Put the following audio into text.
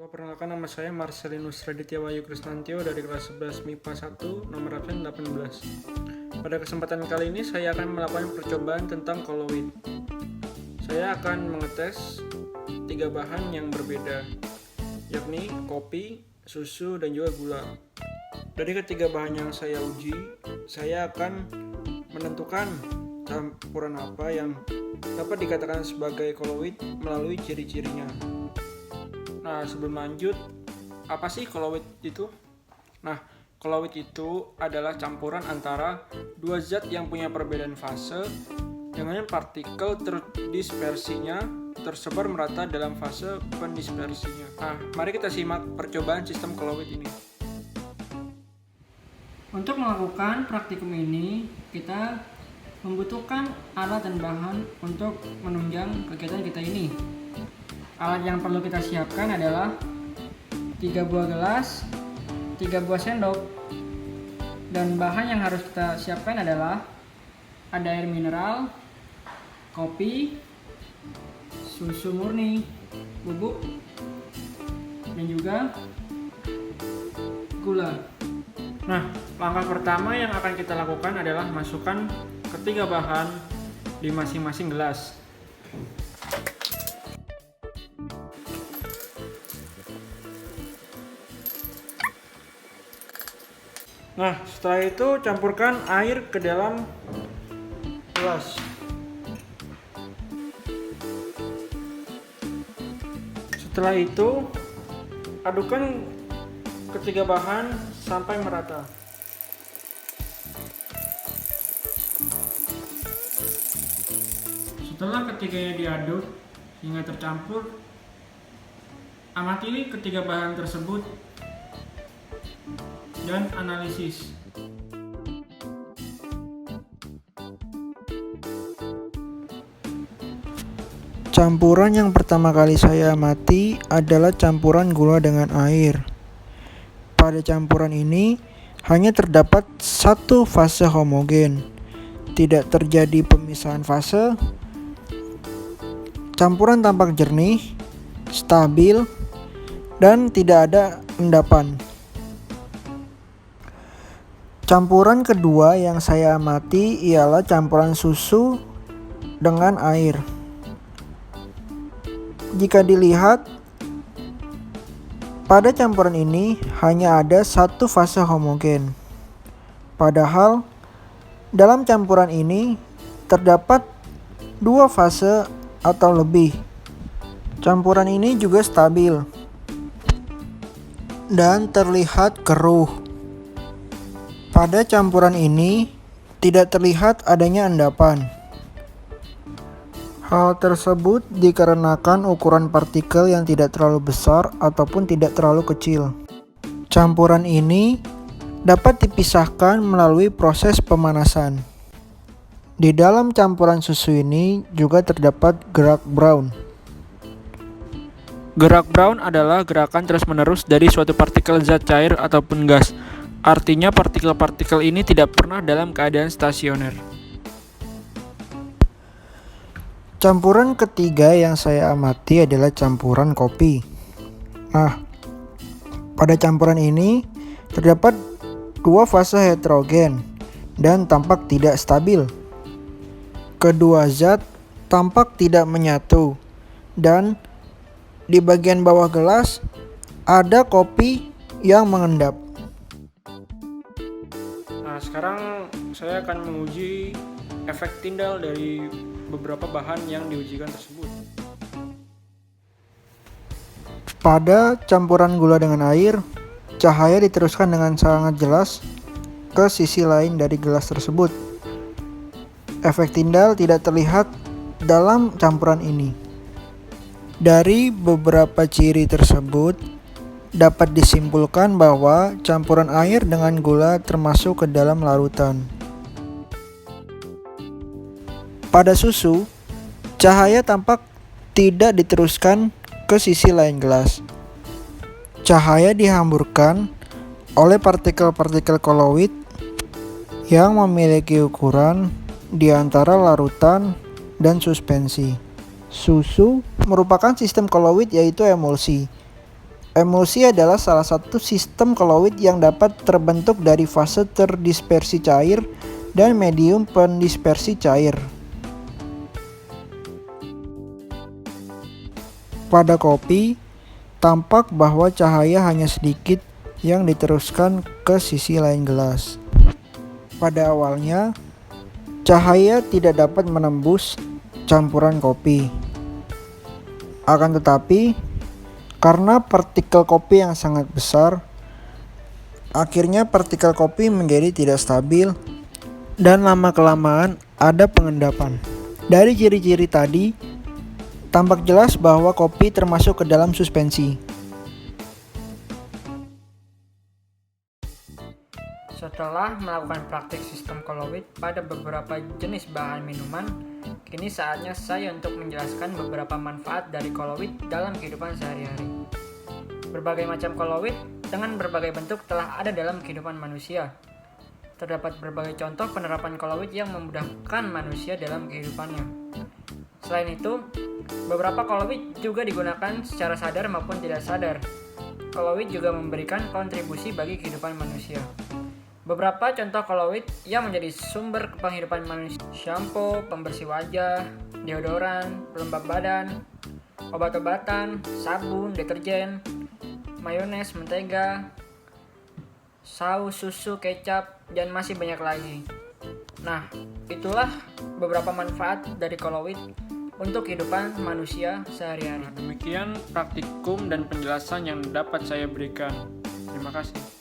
Halo, perkenalkan nama saya Marcelinus Raditya Wahyu Krisnantio dari kelas 11 MIPA 1 nomor absen 18. Pada kesempatan kali ini saya akan melakukan percobaan tentang kolloid. Saya akan mengetes 3 bahan yang berbeda, yakni kopi, susu, dan juga gula. Dari ketiga bahan yang saya uji, saya akan menentukan campuran apa yang dapat dikatakan sebagai kolloid melalui ciri-cirinya. Nah, sebelum lanjut, apa sih kolloid itu? Nah, kolloid itu adalah campuran antara dua zat yang punya perbedaan fase dengan partikel terdispersinya tersebar merata dalam fase pendispersinya. Nah, mari kita simak percobaan sistem kolloid ini. Untuk melakukan praktikum ini, kita membutuhkan alat dan bahan untuk menunjang kegiatan kita ini. Alat yang perlu kita siapkan adalah 3 buah gelas, 3 buah sendok, dan bahan yang harus kita siapkan adalah ada air mineral, kopi, susu murni, bubuk, dan juga gula. Nah, langkah pertama yang akan kita lakukan adalah masukkan ketiga bahan di masing-masing gelas. Nah, setelah itu campurkan air ke dalam gelas. Setelah itu adukkan ketiga bahan sampai merata. Setelah ketiganya diaduk hingga tercampur, amati ketiga bahan tersebut dan analisis. Campuran yang pertama kali saya amati adalah campuran gula dengan air. Pada campuran ini hanya terdapat satu fase homogen, tidak terjadi pemisahan fase. Campuran tampak jernih, stabil, dan tidak ada endapan. Campuran kedua yang saya amati ialah campuran susu dengan air. Jika dilihat, pada campuran ini hanya ada satu fase homogen. Padahal dalam campuran ini terdapat 2 fase atau lebih. Campuran ini juga stabil dan terlihat keruh. Pada campuran ini tidak terlihat adanya endapan. Hal tersebut dikarenakan ukuran partikel yang tidak terlalu besar ataupun tidak terlalu kecil. Campuran ini dapat dipisahkan melalui proses pemanasan. Di dalam campuran susu ini juga terdapat gerak Brown. Gerak Brown adalah gerakan terus-menerus dari suatu partikel zat cair ataupun gas. Artinya partikel-partikel ini tidak pernah dalam keadaan stasioner. Campuran ketiga yang saya amati adalah campuran kopi. Nah, pada campuran ini terdapat 2 fase heterogen dan tampak tidak stabil. Kedua zat tampak tidak menyatu, dan di bagian bawah gelas ada kopi yang mengendap. Nah, sekarang saya akan menguji efek Tyndall dari beberapa bahan yang diujikan tersebut. Pada campuran gula dengan air, cahaya diteruskan dengan sangat jelas ke sisi lain dari gelas tersebut. Efek Tyndall tidak terlihat dalam campuran ini. Dari beberapa ciri tersebut, dapat disimpulkan bahwa campuran air dengan gula termasuk ke dalam larutan. Pada susu, cahaya tampak tidak diteruskan ke sisi lain gelas. Cahaya dihamburkan oleh partikel-partikel kolloid yang memiliki ukuran di antara larutan dan suspensi. Susu merupakan sistem kolloid yaitu emulsi. Emulsi adalah salah satu sistem koloid yang dapat terbentuk dari fase terdispersi cair dan medium pendispersi cair. Pada kopi, tampak bahwa cahaya hanya sedikit yang diteruskan ke sisi lain gelas. Pada awalnya, cahaya tidak dapat menembus campuran kopi. Akan tetapi, karena partikel kopi yang sangat besar, akhirnya partikel kopi menjadi tidak stabil dan lama-kelamaan ada pengendapan. Dari ciri-ciri tadi, tampak jelas bahwa kopi termasuk ke dalam suspensi. Setelah melakukan praktik sistem koloid pada beberapa jenis bahan minuman, kini saatnya saya untuk menjelaskan beberapa manfaat dari koloid dalam kehidupan sehari-hari. Berbagai macam koloid dengan berbagai bentuk telah ada dalam kehidupan manusia. Terdapat berbagai contoh penerapan koloid yang memudahkan manusia dalam kehidupannya. Selain itu, beberapa koloid juga digunakan secara sadar maupun tidak sadar. Koloid juga memberikan kontribusi bagi kehidupan manusia. Beberapa contoh koloid yang menjadi sumber penghidupan manusia: shampoo, pembersih wajah, deodoran, pelembab badan, obat-obatan, sabun, deterjen, mayones, mentega, saus, susu, kecap, dan masih banyak lagi. Nah, itulah beberapa manfaat dari koloid untuk kehidupan manusia sehari-hari. Demikian praktikum dan penjelasan yang dapat saya berikan. Terima kasih.